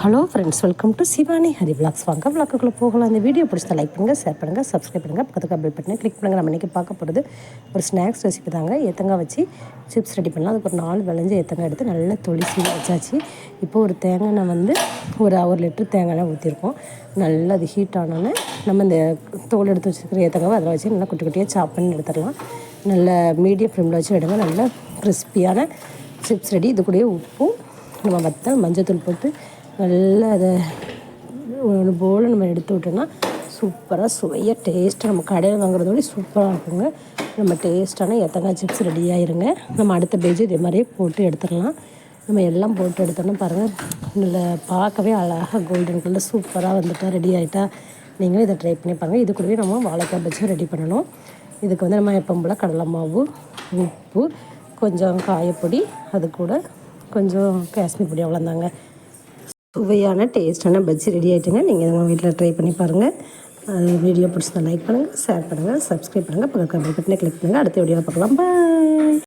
Hello friends, welcome to Shivani Hari vlogs. வாங்க விளாக்குள்ளே போகலாம். இந்த வீடியோ பிடிச்சா லைக் பண்ணுங்கள், ஷேர் பண்ணுங்கள், சப்ஸ்கிரைப் பண்ணுங்கள், பக்கத்துக்கு பெல் பட்டனை கிளிக் பண்ணுங்கள். நம்ம இன்றைக்கி பார்க்க போகிறது ஒரு ஸ்நாக்ஸ் ரெசிபி தாங்க. ஏத்தங்காய் வச்சு சிப்ஸ் ரெடி பண்ணலாம். அதுக்கு ஒரு 4 விளைஞ்ச ஏத்தங்காய் எடுத்து நல்லா தொளிசி வச்சாச்சு. இப்போ ஒரு தேங்காய் எண்ணெய் வந்து ஒரு லிட்டர் தேங்காய் எண்ணெய் ஊற்றிருக்கோம். நல்லா அது ஹீட் ஆனோன்னே நம்ம இந்த தோல் எடுத்து வச்சுருக்கிற ஏத்தங்காவை அதில் வச்சு நல்லா குட்டி குட்டியாக சாப் பண்ணி எடுத்துடலாம். நல்ல மீடியம் ஃப்ளேமில் வச்சு எடுங்க. நல்லா கிறிஸ்பியான சிப்ஸ் ரெடி. இது கூடயே உப்பும் நம்ம வத்தல் மஞ்சத்தூள் போட்டு நல்லா அதை ஒரு போல் நம்ம எடுத்து விட்டோன்னா சூப்பராக சுவையாக டேஸ்ட்டாக நம்ம கடையில் வாங்குறதோட சூப்பராக இருக்குங்க. நம்ம டேஸ்ட்டான ஏத்தங்காய் சிப்ஸ் ரெடி ஆயிருங்க. நம்ம அடுத்த பேஜ் இதே மாதிரியே போட்டு எடுத்துடலாம். நம்ம எல்லாம் போட்டு எடுத்தோன்னா பாருங்கள், நல்லா பார்க்கவே அழகாக கோல்டன் கலர் சூப்பராக வந்துட்டா ரெடி ஆகிட்டா. நீங்களும் இதை ட்ரை பண்ணி பாருங்கள். இது கூடவே நம்ம வாழைக்காய் பஜ்ஜி ரெடி பண்ணணும். இதுக்கு வந்து நம்ம எப்பவும் போல் கடலை மாவு, உப்பு, கொஞ்சம் காயப்பொடி, அது கூட கொஞ்சம் காஷ்மீர் பொடி, அவ்வளோந்தாங்க. சுவையான டேஸ்டான பஜ்ஜி ரெடி ஆகிட்டுங்க. நீங்கள் உங்கள் வீட்டில் ட்ரை பண்ணி பாருங்கள். வீடியோ பிடிச்சா லைக் பண்ணுங்கள், ஷேர் பண்ணுங்கள், சப்ஸ்கிரைப் பண்ணுங்கள், பக்கத்தில் பெல் பட்டனை கிளிக் பண்ணுங்கள். அடுத்த வீடியோவில் பார்க்கலாம். பாய்.